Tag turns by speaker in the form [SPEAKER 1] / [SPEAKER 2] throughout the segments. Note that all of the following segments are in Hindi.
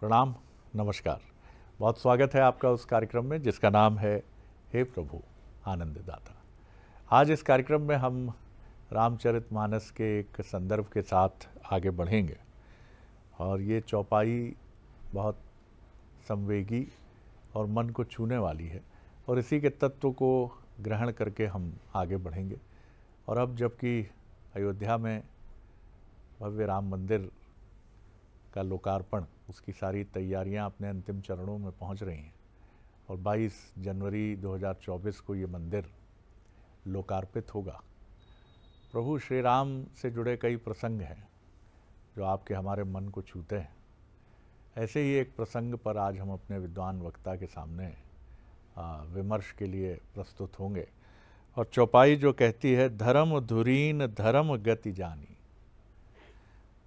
[SPEAKER 1] प्रणाम, नमस्कार। बहुत स्वागत है आपका उस कार्यक्रम में जिसका नाम है हे प्रभु आनंददाता। आज इस कार्यक्रम में हम रामचरितमानस के एक संदर्भ के साथ आगे बढ़ेंगे और ये चौपाई बहुत संवेगी और मन को छूने वाली है और इसी के तत्व को ग्रहण करके हम आगे बढ़ेंगे। और अब जबकि अयोध्या में भव्य राम मंदिर का लोकार्पण, उसकी सारी तैयारियां अपने अंतिम चरणों में पहुंच रही हैं और 22 जनवरी 2024 को ये मंदिर लोकार्पित होगा। प्रभु श्री राम से जुड़े कई प्रसंग हैं जो आपके हमारे मन को छूते हैं। ऐसे ही एक प्रसंग पर आज हम अपने विद्वान वक्ता के सामने विमर्श के लिए प्रस्तुत होंगे। और चौपाई जो कहती है, धर्म धुरीन धर्म गति जानी,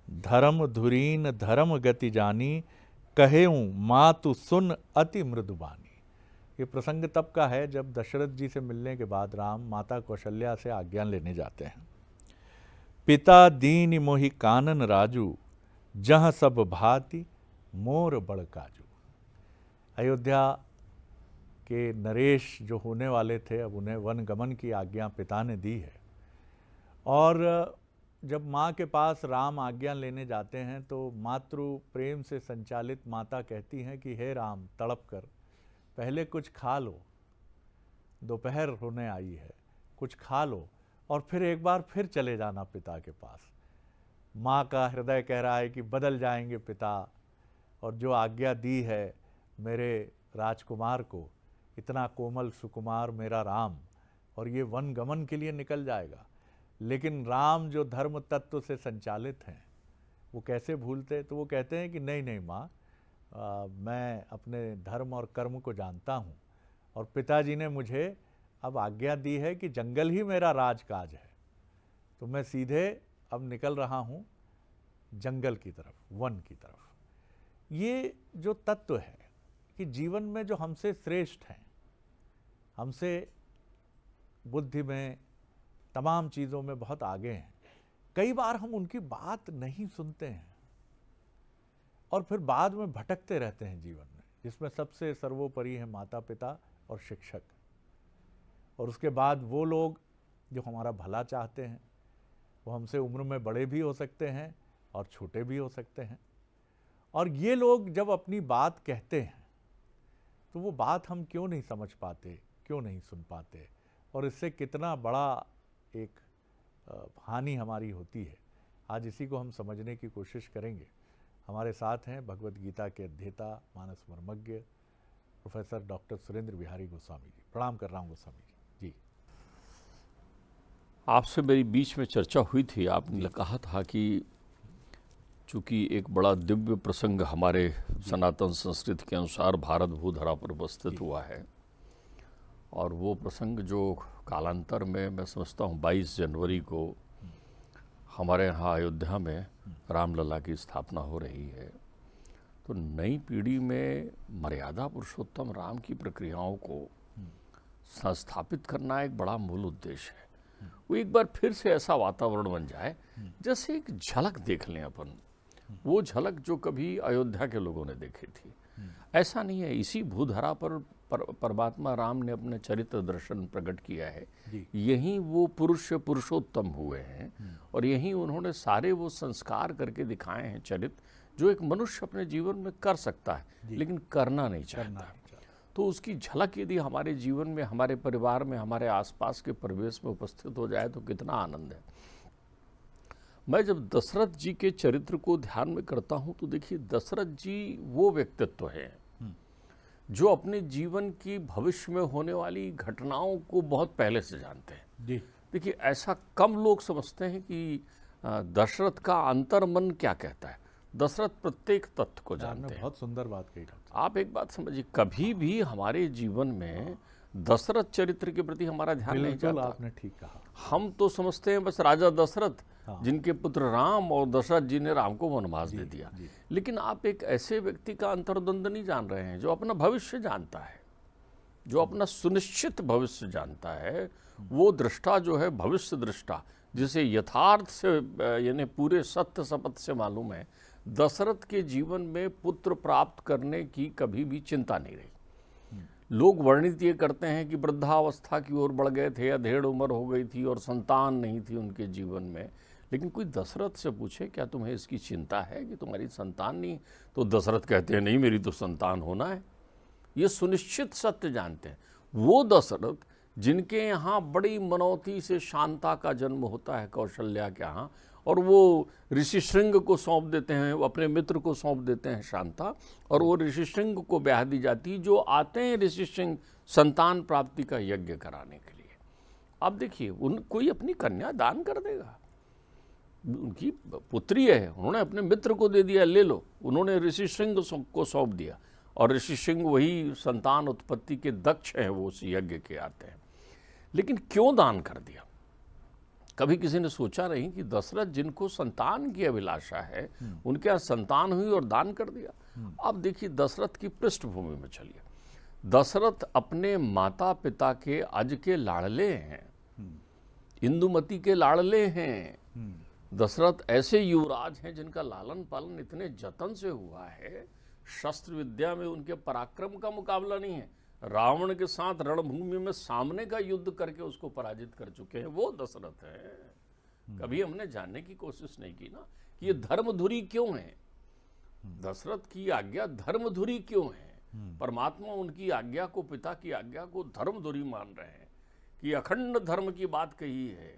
[SPEAKER 1] धर्म धुरीन धर्म गति जानी, कहेऊं मातु सुन अति मृदुबानी। ये प्रसंग तब का है जब दशरथ जी से मिलने के बाद राम माता कौशल्या से आज्ञा लेने जाते हैं। पिता दीन मोहि कानन राजू, जहाँ सब भांति मोर बड़ काजू। अयोध्या के नरेश जो होने वाले थे, अब उन्हें वनगमन की आज्ञा पिता ने दी है। और जब माँ के पास राम आज्ञा लेने जाते हैं तो मातृ प्रेम से संचालित माता कहती हैं कि हे राम, तड़प कर पहले कुछ खा लो, दोपहर होने आई है, कुछ खा लो और फिर एक बार फिर चले जाना पिता के पास। माँ का हृदय कह रहा है कि बदल जाएंगे पिता, और जो आज्ञा दी है मेरे राजकुमार को, इतना कोमल सुकुमार मेरा राम, और ये वन गमन के लिए निकल जाएगा। लेकिन राम जो धर्म तत्व से संचालित हैं, वो कैसे भूलते? तो वो कहते हैं कि नहीं नहीं माँ, मैं अपने धर्म और कर्म को जानता हूँ और पिताजी ने मुझे अब आज्ञा दी है कि जंगल ही मेरा राजकाज है, तो मैं सीधे अब निकल रहा हूँ जंगल की तरफ, वन की तरफ। ये जो तत्व है कि जीवन में जो हमसे श्रेष्ठ हैं, हमसे बुद्धि में, तमाम चीज़ों में बहुत आगे हैं, कई बार हम उनकी बात नहीं सुनते हैं और फिर बाद में भटकते रहते हैं जीवन में, जिसमें सबसे सर्वोपरि है माता पिता और शिक्षक। और उसके बाद वो लोग जो हमारा भला चाहते हैं, वो हमसे उम्र में बड़े भी हो सकते हैं और छोटे भी हो सकते हैं। और ये लोग जब अपनी बात कहते हैं तो वो बात हम क्यों नहीं समझ पाते, क्यों नहीं सुन पाते, और इससे कितना बड़ा एक हानि हमारी होती है। आज इसी को हम समझने की कोशिश करेंगे। हमारे साथ हैं भगवत गीता के अध्येता, मानस मर्मज्ञ प्रोफेसर डॉक्टर सुरेंद्र बिहारी गोस्वामी जी। प्रणाम कर रहा हूँ गोस्वामी जी।
[SPEAKER 2] आपसे मेरी बीच में चर्चा हुई थी, आपने कहा था कि चूँकि एक बड़ा दिव्य प्रसंग हमारे सनातन संस्कृति के अनुसार भारत भूधरा पर उपस्थित हुआ है, और वो प्रसंग जो कालांतर में मैं समझता हूँ 22 जनवरी को हमारे यहाँ अयोध्या में रामलला की स्थापना हो रही है, तो नई पीढ़ी में मर्यादा पुरुषोत्तम राम की प्रक्रियाओं को संस्थापित करना एक बड़ा मूल उद्देश्य है। वो एक बार फिर से ऐसा वातावरण बन जाए जैसे एक झलक देख लें अपन, वो झलक जो कभी अयोध्या के लोगों ने देखी थी। ऐसा नहीं है, इसी भूधरा पर परमात्मा राम ने अपने चरित्र दर्शन प्रकट किया है। यहीं वो पुरुषोत्तम हुए हैं और यहीं उन्होंने सारे वो संस्कार करके दिखाए हैं, चरित्र जो एक मनुष्य अपने जीवन में कर सकता है लेकिन करना नहीं चाहता। तो उसकी झलक यदि हमारे जीवन में, हमारे परिवार में, हमारे आसपास के परिवेश में उपस्थित हो जाए तो कितना आनंद है। मैं जब दशरथ जी के चरित्र को ध्यान में करता हूं तो देखिए, दशरथ जी वो व्यक्तित्व है जो अपने जीवन की भविष्य में होने वाली घटनाओं को बहुत पहले से जानते हैं। देखिए, ऐसा कम लोग समझते हैं कि दशरथ का अंतर्मन क्या कहता है। दशरथ प्रत्येक तथ्य को जानते हैं।
[SPEAKER 1] बहुत सुंदर बात कही।
[SPEAKER 2] आप एक बात समझिए, कभी भी हमारे जीवन में दशरथ चरित्र के प्रति हमारा ध्यान नहीं जाता।
[SPEAKER 1] आपने ठीक कहा।
[SPEAKER 2] हम तो समझते हैं बस राजा दशरथ जिनके पुत्र राम, और दशरथ जी ने राम को वनवास दे दिया। लेकिन आप एक ऐसे व्यक्ति का अंतर्द्वंद नहीं जान रहे हैं जो अपना भविष्य जानता है, जो अपना सुनिश्चित भविष्य जानता है। वो दृष्टा जो है, भविष्य दृष्टा, जिसे यथार्थ से यानी पूरे सत्य शपथ से मालूम है, दशरथ के जीवन में पुत्र प्राप्त करने की कभी भी चिंता नहीं रही। लोग वर्णित ये करते हैं कि वृद्धावस्था की ओर बढ़ गए थे, अधेड़ उम्र हो गई थी और संतान नहीं थी उनके जीवन में। लेकिन कोई दशरथ से पूछे क्या तुम्हें इसकी चिंता है कि तुम्हारी संतान नहीं, तो दशरथ कहते हैं नहीं, मेरी तो संतान होना है। ये सुनिश्चित सत्य जानते हैं। वो दशरथ जिनके यहाँ बड़ी मनौती से शांता का जन्म होता है कौशल्या के यहाँ, और वो ऋषि श्रृंग को सौंप देते हैं, वो अपने मित्र को सौंप देते हैं शांता, और वो ऋषि श्रृंग को ब्याह दी जाती, जो आते हैं ऋषि श्रृंग संतान प्राप्ति का यज्ञ कराने के लिए। अब देखिए, कोई अपनी कन्या दान कर देगा, उनकी पुत्री है, उन्होंने अपने मित्र को दे दिया, ले लो, उन्होंने ऋषि श्रृंग को सौंप दिया, और ऋषि श्रृंग वही संतान उत्पत्ति के दक्ष हैं, वो उस यज्ञ के आते हैं। लेकिन क्यों दान कर दिया? कभी किसी ने सोचा नहीं कि दशरथ जिनको संतान की अभिलाषा है, उनके यहाँ संतान हुई और दान कर दिया। अब देखिए दशरथ की पृष्ठभूमि में चलिए। दशरथ अपने माता पिता के अज के लाड़ले हैं, इंदुमती के लाड़ले हैं। दशरथ ऐसे युवराज हैं जिनका लालन पालन इतने जतन से हुआ है, शस्त्र विद्या में उनके पराक्रम का मुकाबला नहीं है। रावण के साथ रणभूमि में सामने का युद्ध करके उसको पराजित कर चुके हैं, वो दशरथ हैं। कभी हमने जानने की कोशिश नहीं की ना कि ये धर्मधुरी क्यों है, दशरथ की आज्ञा धर्मधुरी क्यों है। परमात्मा उनकी आज्ञा को, पिता की आज्ञा को धर्मधुरी मान रहे हैं कि अखंड धर्म की बात कही है,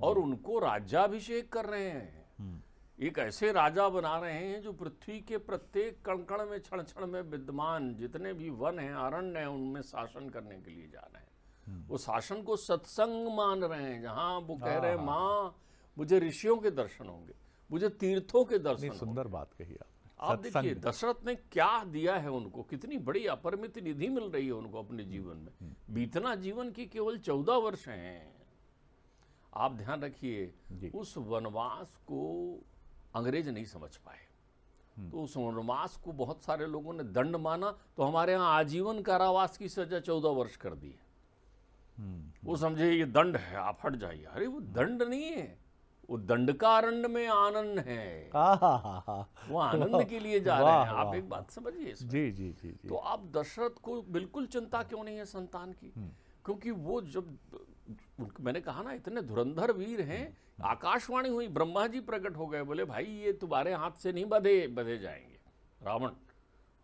[SPEAKER 2] और उनको राज्याभिषेक कर रहे हैं। एक ऐसे राजा बना रहे हैं जो पृथ्वी के प्रत्येक कण कण में, क्षण क्षण में विद्यमान जितने भी वन हैं, अरण्य हैं, उनमें शासन करने के लिए जा रहे हैं। वो शासन को सत्संग मान रहे हैं, जहां वो कह रहे हैं माँ मुझे ऋषियों के दर्शन होंगे, मुझे तीर्थों के दर्शन।
[SPEAKER 1] सुंदर बात कही आपने।
[SPEAKER 2] आप देखिए दशरथ ने क्या दिया है उनको, कितनी बड़ी अपरिमित निधि मिल रही है उनको अपने जीवन में। बीतना जीवन की केवल 14 वर्ष हैं। आप ध्यान रखिए, उस वनवास को अंग्रेज नहीं समझ पाए, तो उस वनवास को बहुत सारे लोगों ने दंड माना, तो हमारे यहाँ आजीवन कारावास की सजा 14 वर्ष कर दी है। वो समझे ये दंड है, आप हट जाइए। अरे वो दंड नहीं है, वो दंडकारण्य में आनंद है, वो आनंद के लिए जा रहे हैं। आप एक बात समझिए इसमें।
[SPEAKER 1] जी जी जी जी।
[SPEAKER 2] तो आप दशरथ को बिल्कुल चिंता क्यों नहीं है संतान की? क्योंकि वो जब मैंने कहा ना इतने धुरंधर वीर हैं, आकाशवाणी हुई, ब्रह्मा जी प्रकट हो गए, बोले भाई ये तुम्हारे हाथ से नहीं बधे जाएंगे रावण।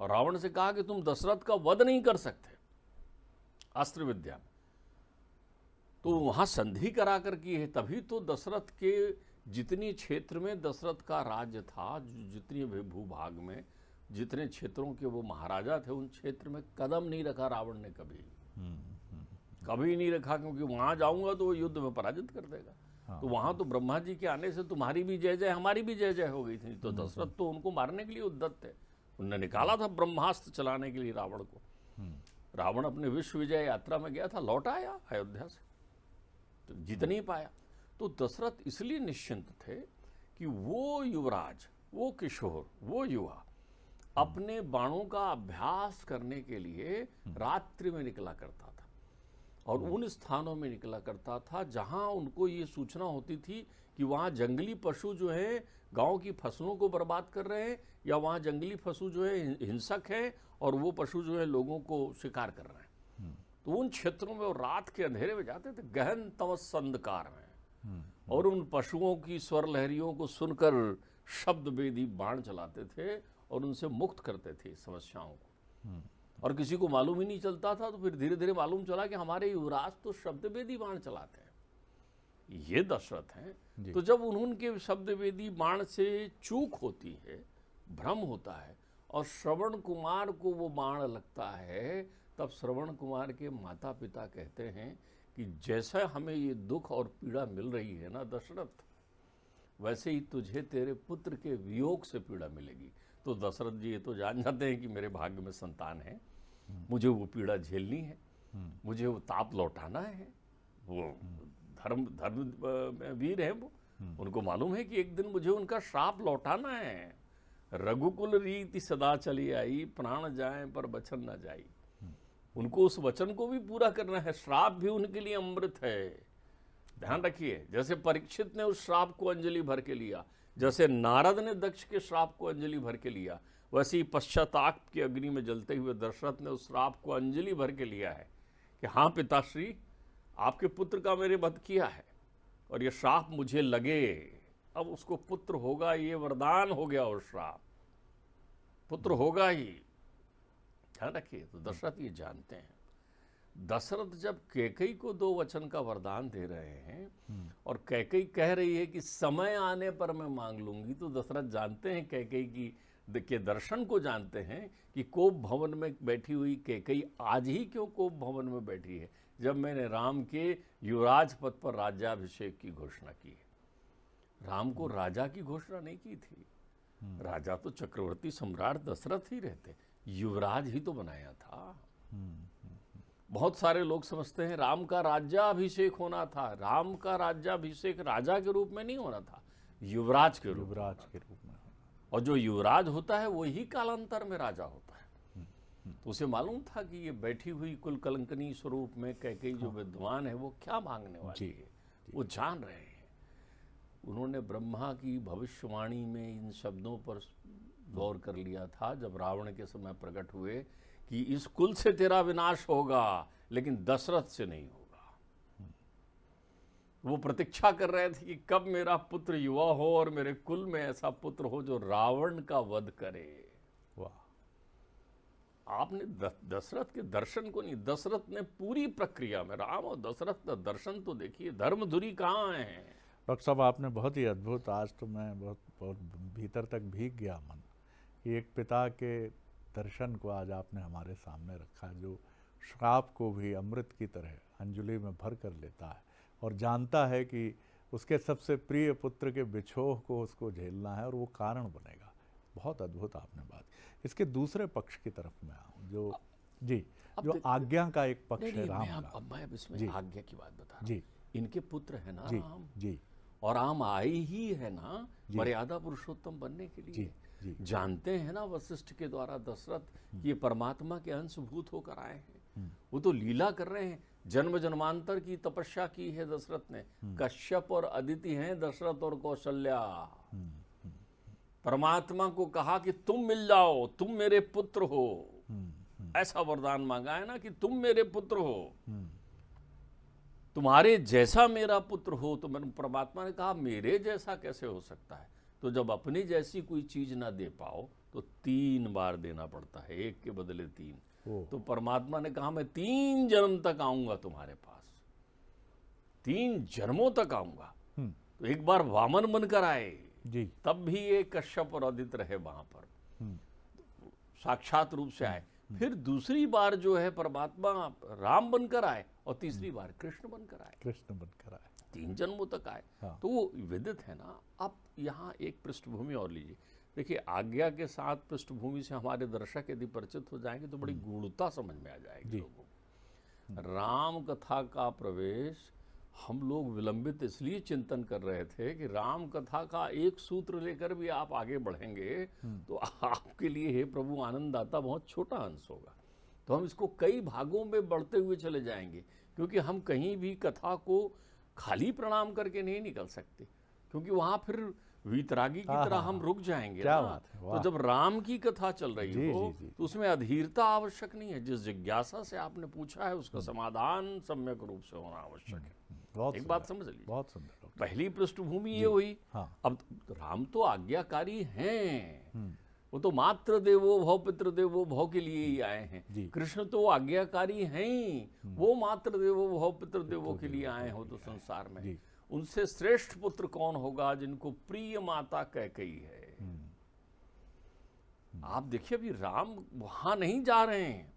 [SPEAKER 2] और रावण से कहा कि तुम दशरथ का वध नहीं कर सकते अस्त्र विद्या में, तो वहां संधि करा कर की है। तभी तो दशरथ के जितनी क्षेत्र में दशरथ का राज्य था, जितनी भूभाग में जितने क्षेत्रों के वो महाराजा थे, उन क्षेत्र में कदम नहीं रखा रावण ने, कभी नहीं रखा, क्योंकि वहां जाऊंगा तो वो युद्ध में पराजित कर देगा। तो वहां तो ब्रह्मा जी के आने से तुम्हारी भी जय जय, हमारी भी जय जय हो गई थी। तो दशरथ तो उनको मारने के लिए उद्यत थे, उन्होंने निकाला था ब्रह्मास्त्र चलाने के लिए रावण को। रावण अपने विश्व विजय यात्रा में गया था, लौट आया अयोध्या से, तो जीत नहीं पाया। तो दशरथ इसलिए निश्चिंत थे कि वो युवराज, वो किशोर, वो युवा अपने बाणों का अभ्यास करने के लिए रात्रि में निकला करता था, और उन स्थानों में निकला करता था जहां उनको ये सूचना होती थी कि वहां जंगली पशु जो है गांव की फसलों को बर्बाद कर रहे हैं, या वहां जंगली पशु जो है हिंसक है, और वो पशु जो है लोगों को शिकार कर रहे हैं। तो उन क्षेत्रों में वो रात के अंधेरे में जाते थे, गहन तमस अंधकार में, और उन पशुओं की स्वर लहरियों को सुनकर शब्द वेदी बाण चलाते थे और उनसे मुक्त करते थे समस्याओं को। और किसी को मालूम ही नहीं चलता था, तो फिर धीरे धीरे मालूम चला कि हमारे युवराज तो शब्दवेदी बाण चलाते हैं, ये दशरथ हैं। तो जब उनके शब्दवेदी बाण से चूक होती है, भ्रम होता है, और श्रवण कुमार को वो बाण लगता है, तब श्रवण कुमार के माता पिता कहते हैं कि जैसा हमें ये दुख और पीड़ा मिल रही है ना दशरथ, वैसे ही तुझे तेरे पुत्र के वियोग से पीड़ा मिलेगी। तो दशरथ जी ये तो जान जाते हैं कि मेरे भाग्य में संतान है, मुझे वो पीड़ा झेलनी है, मुझे वो ताप लौटाना है। वो धर्म वीर है, वो उनको मालूम है कि एक दिन मुझे उनका श्राप लौटाना है। रघुकुल रीति सदा चली आई, प्राण जाए पर वचन न जाई। उनको उस वचन को भी पूरा करना है, श्राप भी उनके लिए अमृत है। ध्यान रखिए, जैसे परीक्षित ने उस श्राप को अंजलि भर के लिया, जैसे नारद ने दक्ष के श्राप को अंजलि भर के लिया, वैसे ही पश्चाताप की अग्नि में जलते हुए दशरथ ने उस श्राप को अंजलि भर के लिया है कि हाँ पिताश्री, आपके पुत्र का मैंने वध किया है और ये श्राप मुझे लगे, अब उसको पुत्र होगा, ये वरदान हो गया, और श्राप पुत्र होगा ही। ध्यान रखिए, तो दशरथ ये जानते हैं। दशरथ जब कैकेयी को 2 वचन का वरदान दे रहे हैं और कैकेयी कह रही है कि समय आने पर मैं मांग लूंगी, तो दशरथ जानते हैं, कैकेयी के दर्शन को जानते हैं कि कोप भवन में बैठी हुई कैकेयी आज ही क्यों कोप भवन में बैठी है, जब मैंने राम के युवराज पद पर राज्याभिषेक की घोषणा की है। राम को राजा की घोषणा नहीं की थी, राजा तो चक्रवर्ती सम्राट दशरथ ही रहते, युवराज ही तो बनाया था। बहुत सारे लोग समझते हैं राम का राज्याभिषेक होना था। राम का राज्याभिषेक राजा के रूप में नहीं होना था, युवराज के रूप में। और जो युवराज होता है वही कालांतर में राजा होता है। तो उसे मालूम था कि ये बैठी हुई कुल कलंकनी स्वरूप में कैकेयी जो विद्वान है वो क्या मांगने वाली है, वो जान रहे हैं। उन्होंने ब्रह्मा की भविष्यवाणी में इन शब्दों पर गौर कर लिया था जब रावण के समय प्रकट हुए कि इस कुल से तेरा विनाश होगा, लेकिन दशरथ से नहीं होगा। वो प्रतीक्षा कर रहे थे कि कब मेरा पुत्र युवा हो और मेरे कुल में ऐसा पुत्र हो जो रावण का वध करे। वाह! आपने दशरथ के दर्शन को नहीं, दशरथ ने पूरी प्रक्रिया में, राम और दशरथ का दर्शन तो देखिए, धर्मधुरी कहाँ है।
[SPEAKER 1] डॉक्टर साहब आपने बहुत ही अद्भुत, आज तो मैं बहुत भीतर तक भीग गया मन कि एक पिता के दर्शन को आज आपने हमारे सामने रखा, जो श्राप को भी अमृत की तरह अंजलि में भर कर लेता है और जानता है कि उसके सबसे प्रिय पुत्र के बिछोह को उसको झेलना है और वो कारण बनेगा। बहुत अद्भुत आपने बात। इसके दूसरे पक्ष की तरफ मैं आऊँ, जो जो आज्ञा का एक पक्ष है राम का।
[SPEAKER 2] अब मैं इसमें आज्ञा की बात बता रहा हूँ। इनके पुत्र है ना राम, और राम आए ही है ना मर्यादा पुरुषोत्तम बनने के लिए। जानते हैं ना वशिष्ठ के द्वारा दशरथ ये परमात्मा के अंशभूत होकर आए हैं। वो तो लीला कर रहे हैं, जन्म जन्मांतर की तपस्या की है दशरथ ने। कश्यप और अदिति हैं दशरथ और कौशल्या। परमात्मा को कहा कि तुम मिल जाओ, तुम मेरे पुत्र हो, ऐसा वरदान मांगा है ना कि तुम मेरे पुत्र हो, तुम्हारे जैसा मेरा पुत्र हो। तो मैंने, परमात्मा ने कहा मेरे जैसा कैसे हो सकता है। तो जब अपनी जैसी कोई चीज ना दे पाओ तो 3 बार देना पड़ता है, 1 के बदले 3। तो परमात्मा ने कहा मैं 3 जन्म तक आऊंगा तुम्हारे पास, 3 जन्मों तक आऊंगा। तो एक बार वामन बनकर आए तब भी ये कश्यप और आदित्य रहे वहां पर, साक्षात रूप से आए। फिर दूसरी बार जो है परमात्मा राम बनकर आए और तीसरी बार कृष्ण बनकर आए। 3 जन्मों तक आए। तो वो विदित है ना। अब यहाँ एक पृष्ठभूमि और लीजिए, देखिए आज्ञा के साथ पृष्ठभूमि से हमारे दर्शक यदि परिचित हो जाएंगे तो बड़ी गूढ़ता समझ में आ जाएगी लोगों को। राम कथा का प्रवेश हम लोग विलंबित इसलिए चिंतन कर रहे थे कि राम कथा का एक सूत्र लेकर भी आप आगे बढ़ेंगे तो आपके लिए हे प्रभु आनंददाता बहुत छोटा अंश होगा। तो हम इसको कई भागों में बढ़ते हुए चले जाएंगे, क्योंकि हम कहीं भी कथा को खाली प्रणाम करके नहीं निकल सकते, क्योंकि वहां फिर वीतरागी की तरह हम रुक जाएंगे ना। तो जब राम की कथा चल रही हो तो उसमें अधीरता आवश्यक नहीं है। जिस जिज्ञासा से आपने पूछा है उसका समाधान सम्यक रूप से होना आवश्यक है। एक बात समझ लीजिए,
[SPEAKER 1] बहुत सुंदर।
[SPEAKER 2] पहली पृष्ठभूमि ये हुई। अब राम तो आज्ञाकारी हैं, वो तो मातृ देवो भव पितृ देवो भव के लिए ही आए हैं। कृष्ण तो आज्ञाकारी हैं ही, वो मातृ देवो भव पितृ देवो के लिए आए हो तो संसार में उनसे श्रेष्ठ पुत्र कौन होगा जिनको प्रिय माता कैकेयी है। आप देखिए अभी राम वहां नहीं जा रहे हैं,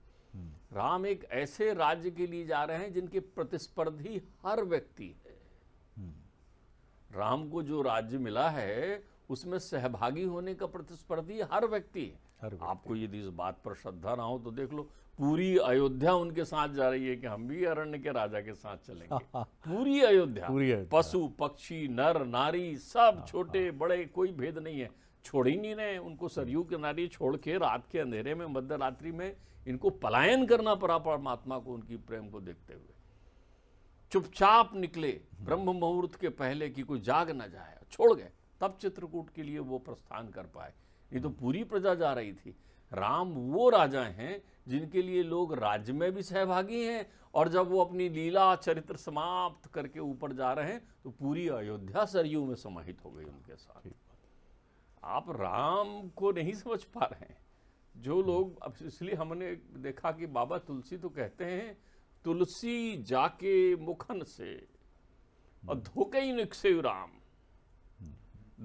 [SPEAKER 2] राम एक ऐसे राज्य के लिए जा रहे हैं जिनके प्रतिस्पर्धी हर व्यक्ति है। राम को जो राज्य मिला है उसमें सहभागी होने का प्रतिस्पर्धी हर व्यक्ति है। आपको यदि इस बात पर श्रद्धा ना हो तो देख लो, पूरी अयोध्या उनके साथ जा रही है कि हम भी अरण्य के राजा के साथ चलेंगे। पूरी अयोध्या, पशु पक्षी नर नारी सब, छोटे बड़े कोई भेद नहीं है। छोड़ ही नहीं रहे उनको, सरयू किनारे छोड़ के रात के अंधेरे में मध्य रात्रि में इनको पलायन करना पड़ा परमात्मा को, उनकी प्रेम को देखते हुए। चुपचाप निकले ब्रह्म मुहूर्त के पहले कि कोई जाग ना जाए, छोड़ गए, तब चित्रकूट के लिए वो प्रस्थान कर पाए। नहीं तो पूरी प्रजा जा रही थी। राम वो राजा हैं जिनके लिए लोग राज्य में भी सहभागी हैं, और जब वो अपनी लीला चरित्र समाप्त करके ऊपर जा रहे हैं तो पूरी अयोध्या सरयू में समाहित हो गई उनके साथ। आप राम को नहीं समझ पा रहे हैं जो लोग। अब इसलिए हमने देखा कि बाबा तुलसी तो कहते हैं, तुलसी जाके मुखन से और धोखे ही निकसे राम।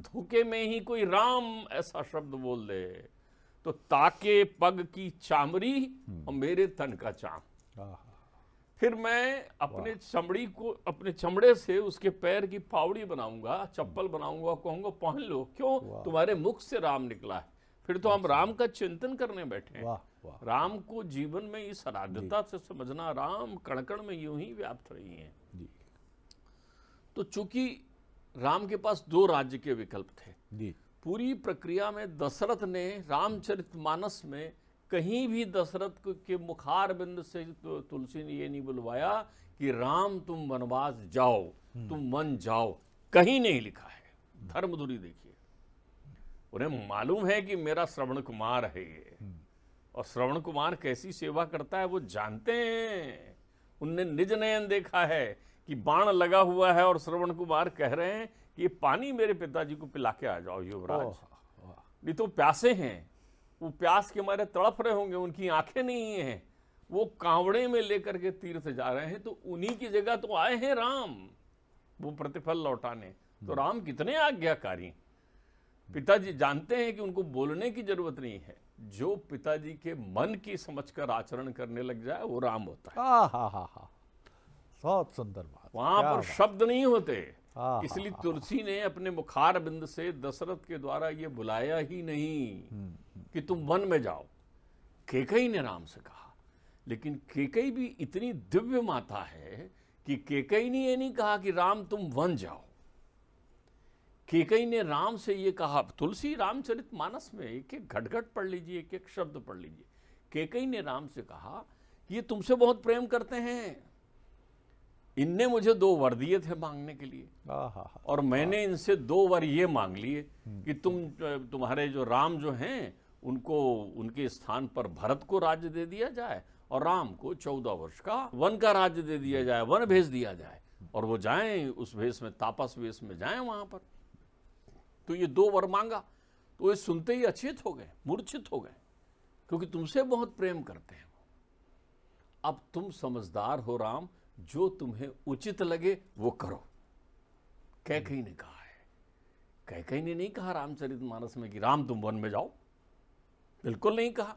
[SPEAKER 2] धोखे में ही कोई राम ऐसा शब्द बोल दे तो ताके पग की चामड़ी और मेरे तन का चाम। फिर मैं अपने चमड़ी को, अपने चमड़े से उसके पैर की पावड़ी बनाऊंगा, चप्पल बनाऊंगा, कहूंगा पहन लो, क्यों? तुम्हारे मुख से राम निकला है। फिर तो हम राम का चिंतन करने बैठे हैं। राम को जीवन में इस आराध्यता से समझना, राम कण कण में यूं ही व्याप्त रही हैं। तो चूंकि राम के पास 2 राज्य के विकल्प थे, पूरी प्रक्रिया में दशरथ ने रामचरितमानस में कहीं भी दशरथ के मुखार बिंद से तुलसी ने ये नहीं बुलवाया कि राम तुम वनवास जाओ, तुम वन जाओ, कहीं नहीं लिखा है। धर्मधुरी देखिए, उन्हें मालूम है कि मेरा श्रवण कुमार है ये, और श्रवण कुमार कैसी सेवा करता है वो जानते हैं। उनने निज नयन देखा है कि बाण लगा हुआ है और श्रवण कुमार कह रहे हैं कि ये पानी मेरे पिताजी को पिला के आ जाओ युवराज, नहीं तो प्यासे हैं। वो प्यास के मारे तड़प रहे होंगे, उनकी आंखें नहीं हैं, वो कांवड़े में लेकर के तीर्थ जा रहे हैं, तो उन्हीं की जगह तो आए हैं राम वो प्रतिफल लौटाने। तो राम कितने आज्ञाकारी। पिताजी जानते हैं कि उनको बोलने की जरूरत नहीं है, जो पिताजी के मन की समझकर आचरण करने लग जाए वो राम होता है।
[SPEAKER 1] बहुत सुंदर बात।
[SPEAKER 2] वहां पर शब्द नहीं होते। इसलिए तुलसी ने अपने मुखार बिंद से दशरथ के द्वारा ये बुलाया ही नहीं कि तुम वन में जाओ। कैकेयी ने राम से कहा, लेकिन कैकेयी भी इतनी दिव्य माता है कि कैकेयी ने ये नहीं कहा कि राम तुम वन जाओ। कैकेयी ने राम से ये कहा, तुलसी रामचरितमानस में एक एक घट-घट पढ़ लीजिए, एक एक शब्द पढ़ लीजिए। कैकेयी ने राम से कहा कि ये तुमसे बहुत प्रेम करते हैं, इनने मुझे 2 वर दिए थे मांगने के लिए, और मैंने इनसे 2 वर ये मांग लिए कि तुम्हारे जो राम जो हैं उनको उनके स्थान पर भरत को राज्य दे दिया जाए, और राम को 14 वर्ष का वन का राज्य दे दिया जाए, वन भेज दिया जाए, और वो जाएं उस भेष में, तापस वेश में जाएं वहां पर। तो ये 2 वर मांगा, तो ये सुनते ही अचेत हो गए, मूर्छित हो गए, क्योंकि तुमसे बहुत प्रेम करते हैं। अब तुम समझदार हो राम, जो तुम्हें उचित लगे वो करो। कैकेयी ने कहा है। कैकेयी ने नहीं कहा रामचरितमानस में कि राम तुम वन में जाओ, बिल्कुल नहीं कहा।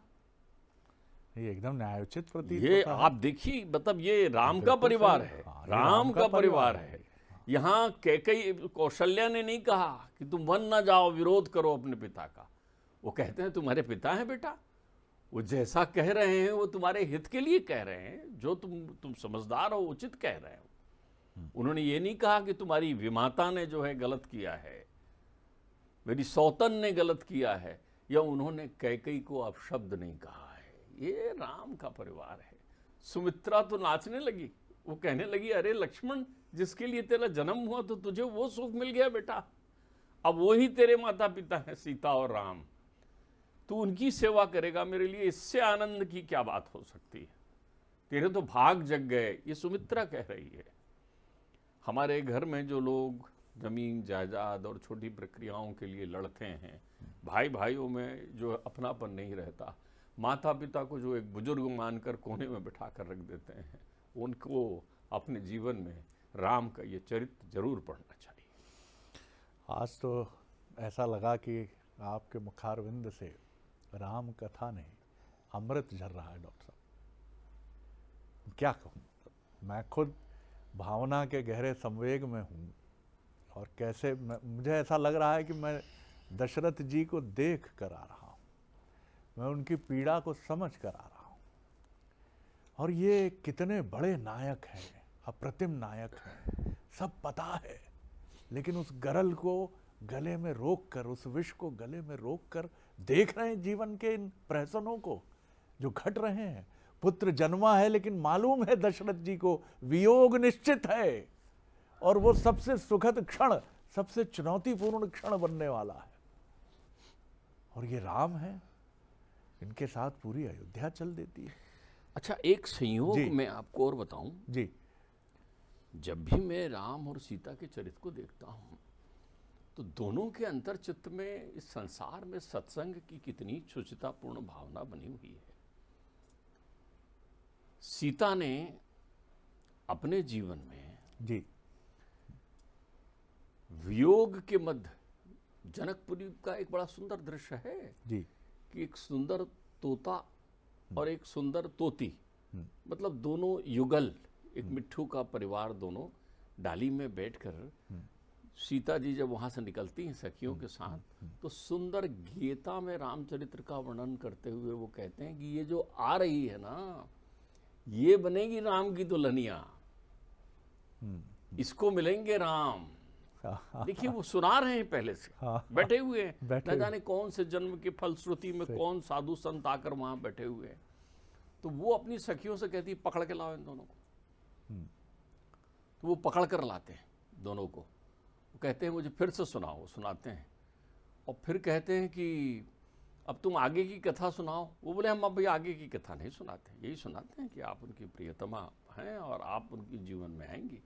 [SPEAKER 1] ये एकदम न्यायोचित प्रतीत
[SPEAKER 2] ये
[SPEAKER 1] होता है।
[SPEAKER 2] आप देखिए, मतलब ये राम का परिवार है, राम का परिवार है। यहाँ कैकेयी, कौशल्या ने नहीं कहा कि तुम वन ना जाओ, विरोध करो अपने पिता का। वो कहते हैं तुम्हारे पिता हैं बेटा, वो जैसा कह रहे हैं वो तुम्हारे हित के लिए कह रहे हैं, जो तुम समझदार हो, उचित कह रहे हो। उन्होंने ये नहीं कहा कि तुम्हारी विमाता ने जो है गलत किया है, मेरी सौतन ने गलत किया है, या उन्होंने कैकेयी को अपशब्द नहीं कहा है। ये राम का परिवार है। सुमित्रा तो नाचने लगी, वो कहने लगी, अरे लक्ष्मण, जिसके लिए तेरा जन्म हुआ तो तुझे वो सुख मिल गया बेटा, अब वो ही तेरे माता पिता हैं, सीता और राम, तू उनकी सेवा करेगा मेरे लिए, इससे आनंद की क्या बात हो सकती है, तेरे तो भाग जग गए। ये सुमित्रा कह रही है। हमारे घर में जो लोग जमीन जायदाद और छोटी प्रक्रियाओं के लिए लड़ते हैं, भाई भाइयों में जो अपनापन नहीं रहता, माता पिता को जो एक बुजुर्ग मानकर कोने में बिठा कर रख देते हैं, उनको अपने जीवन में राम का ये चरित्र जरूर पढ़ना चाहिए।
[SPEAKER 1] आज तो ऐसा लगा कि आपके मुखारविंद से राम कथा नहीं, अमृत झर रहा है डॉक्टर साहब। क्या कहूँ, मैं खुद भावना के गहरे संवेग में हूँ, और कैसे मुझे ऐसा लग रहा है कि मैं दशरथ जी को देख कर आ रहा हूँ, मैं उनकी पीड़ा को समझ कर आ रहा हूँ। और ये कितने बड़े नायक हैं, अप्रतिम नायक हैं, सब पता है, लेकिन उस गरल को गले में रोक कर, उस विष को गले में रोक कर देख रहे हैं जीवन के इन प्रहसनों को जो घट रहे हैं। पुत्र जन्मा है, लेकिन मालूम है दशरथ जी को वियोग निश्चित है और वो सबसे सुखद क्षण, सबसे चुनौतीपूर्ण क्षण बनने वाला है। और ये राम है, इनके साथ पूरी अयोध्या चल देती है।
[SPEAKER 2] अच्छा, एक संयोग
[SPEAKER 1] जी।
[SPEAKER 2] मैं आपको और बताऊं,
[SPEAKER 1] जी
[SPEAKER 2] जब भी मैं राम और सीता के चरित्र को देखता हूं तो दोनों के अंतर चित्त में इस संसार में सत्संग की कितनी शुचितापूर्ण भावना बनी हुई है। सीता ने अपने जीवन में
[SPEAKER 1] जी
[SPEAKER 2] वियोग के मध्य, जनकपुरी का एक बड़ा सुंदर दृश्य है
[SPEAKER 1] जी
[SPEAKER 2] कि एक सुंदर तोता और एक सुंदर तोती, मतलब दोनों युगल, एक मिट्ठू का परिवार, दोनों डाली में बैठकर सीता जी जब वहां से निकलती हैं सखियों के साथ, तो सुंदर गीता में रामचरित्र का वर्णन करते हुए वो कहते हैं कि ये जो आ रही है ना, ये बनेगी राम की दुल्हनिया, इसको मिलेंगे राम। देखिए वो सुना रहे हैं पहले से, बैठे हुए हैं, न जाने कौन से जन्म के फलश्रुति में कौन साधु संत आकर वहां बैठे हुए हैं। तो वो अपनी सखियों से कहती है पकड़ के लाओ इन दोनों को। तो वो पकड़ कर लाते हैं दोनों को, वो कहते हैं मुझे फिर से सुनाओ, सुनाते हैं और फिर कहते हैं कि अब तुम आगे की कथा सुनाओ। वो बोले हम अब आगे की कथा नहीं सुनाते, यही सुनाते हैं कि आप उनकी प्रियतमा हैं और आप उनके जीवन में आएंगी,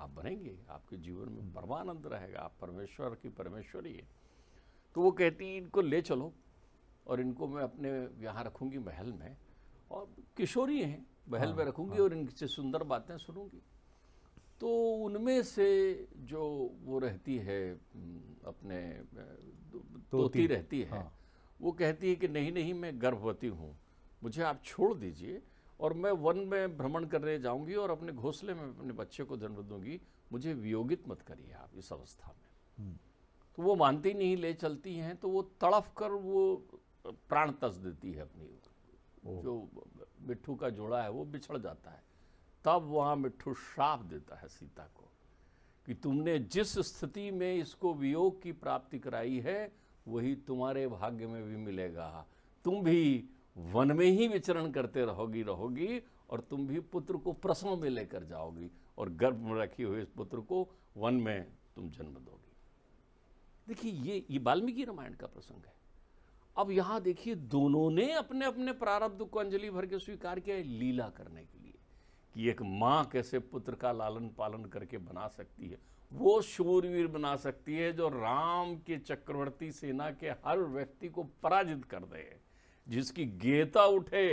[SPEAKER 2] आप बनेंगे, आपके जीवन में परमानंद रहेगा, आप परमेश्वर की परमेश्वरी है। तो वो कहती है इनको ले चलो और इनको मैं अपने यहाँ रखूँगी महल में, और किशोरी हैं, महल में रखूँगी और इनसे सुंदर बातें सुनूंगी। तो उनमें से जो वो रहती है, अपने तोती रहती है, वो कहती है कि नहीं नहीं, मैं गर्भवती हूँ, मुझे आप छोड़ दीजिए और मैं वन में भ्रमण करने जाऊंगी और अपने घोंसले में अपने बच्चे को जन्म दूंगी, मुझे वियोगित मत करिए आप इस अवस्था में। तो वो मानती नहीं, ले चलती हैं। तो वो तड़फ कर वो प्राण तस देती है अपनी, जो मिट्ठू का जोड़ा है वो बिछड़ जाता है। तब वहाँ मिट्ठू श्राप देता है सीता को कि तुमने जिस स्थिति में इसको वियोग की प्राप्ति कराई है वही तुम्हारे भाग्य में भी मिलेगा, तुम भी वन में ही विचरण करते रहोगी और तुम भी पुत्र को प्रसव में लेकर जाओगी और गर्भ में रखे हुए इस पुत्र को वन में तुम जन्म दोगी। देखिए ये वाल्मीकि रामायण का प्रसंग है। अब यहाँ देखिए दोनों ने अपने अपने प्रारब्ध को अंजलि भर के स्वीकार किया लीला करने के लिए कि एक माँ कैसे पुत्र का लालन पालन करके बना सकती है, वो शूरवीर बना सकती है जो राम के चक्रवर्ती सेना के हर व्यक्ति को पराजित कर दे, जिसकी गेता उठे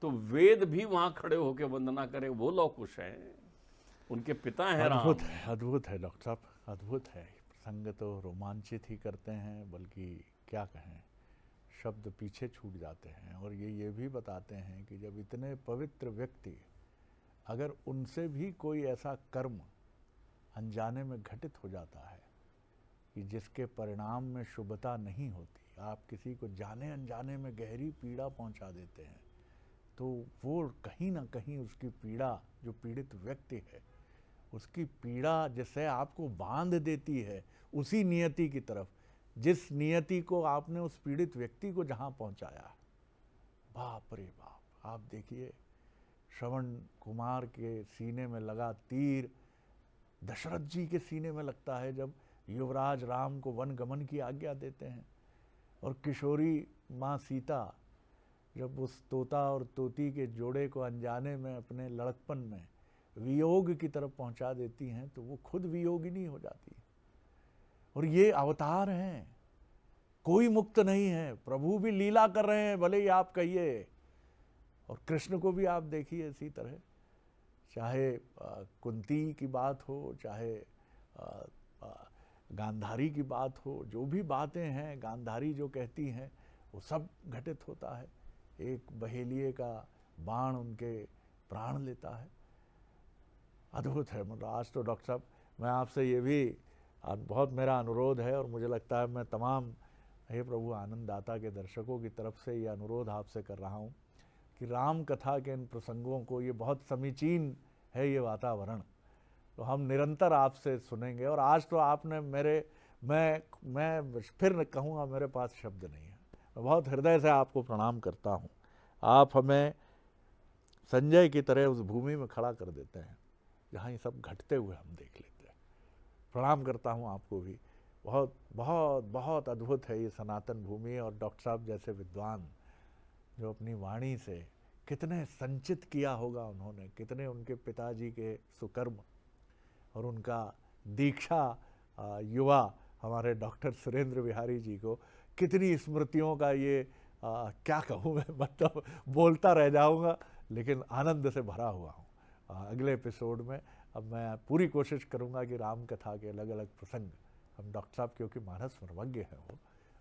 [SPEAKER 2] तो वेद भी वहां खड़े होकर वंदना करे, वो लौ कुश हैं, उनके पिता हैं राम।
[SPEAKER 1] अद्भुत है डॉक्टर साहब, अद्भुत है। प्रसंग तो रोमांचित ही करते हैं, बल्कि क्या कहें, शब्द पीछे छूट जाते हैं। और ये भी बताते हैं कि जब इतने पवित्र व्यक्ति, अगर उनसे भी कोई ऐसा कर्म अनजाने में घटित हो जाता है कि जिसके परिणाम में शुभता नहीं होती, आप किसी को जाने अनजाने में गहरी पीड़ा पहुंचा देते हैं, तो वो कहीं ना कहीं उसकी पीड़ा, जो पीड़ित व्यक्ति है उसकी पीड़ा जैसे आपको बांध देती है उसी नियति की तरफ, जिस नियति को आपने उस पीड़ित व्यक्ति को जहां पहुंचाया। बाप रे बाप, आप देखिए श्रवण कुमार के सीने में लगा तीर दशरथ जी के सीने में लगता है जब युवराज राम को वन गमन की आज्ञा देते हैं, और किशोरी माँ सीता जब उस तोता और तोती के जोड़े को अनजाने में अपने लड़कपन में वियोग की तरफ पहुंचा देती हैं, तो वो खुद वियोगिनी हो जाती है। और ये अवतार हैं, कोई मुक्त नहीं है, प्रभु भी लीला कर रहे हैं, भले ही आप कहिए। और कृष्ण को भी आप देखिए इसी तरह, चाहे कुंती की बात हो, चाहे गांधारी की बात हो, जो भी बातें हैं गांधारी जो कहती हैं वो सब घटित होता है। एक बहेलिए का बाण उनके प्राण लेता है। अद्भुत है। मतलब आज तो डॉक्टर साहब मैं आपसे ये भी बहुत मेरा अनुरोध है, और मुझे लगता है मैं तमाम हे प्रभु आनंददाता के दर्शकों की तरफ से ये अनुरोध आपसे कर रहा हूँ कि राम कथा के इन प्रसंगों को, ये बहुत समीचीन है ये वातावरण, तो हम निरंतर आपसे सुनेंगे। और आज तो आपने मैं फिर कहूँगा, मेरे पास शब्द नहीं है, मैं बहुत हृदय से आपको प्रणाम करता हूँ। आप हमें संजय की तरह उस भूमि में खड़ा कर देते हैं जहाँ ये सब घटते हुए हम देख लेते हैं। प्रणाम करता हूँ आपको भी। बहुत बहुत बहुत अद्भुत है ये सनातन भूमि, और डॉक्टर साहब जैसे विद्वान जो अपनी वाणी से कितने संचित किया होगा उन्होंने, कितने उनके पिताजी के सुकर्म और उनका दीक्षा युवा हमारे डॉक्टर सुरेंद्र बिहारी जी को, कितनी स्मृतियों का ये क्या कहूँ मैं, मतलब बोलता रह जाऊँगा, लेकिन आनंद से भरा हुआ हूँ। अगले एपिसोड में अब मैं पूरी कोशिश करूँगा कि राम कथा के अलग अलग प्रसंग, हम डॉक्टर साहब क्योंकि मानस मर्मज्ञ हैं,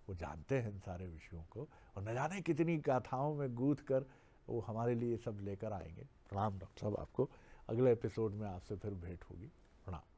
[SPEAKER 1] वो जानते हैं इन सारे विषयों को, और न जाने कितनी गाथाओं में गूंथ कर वो हमारे लिए सब लेकर आएंगे। प्रणाम डॉक्टर साहब, आपको अगले एपिसोड में आपसे फिर भेंट होगी। प्रणाम।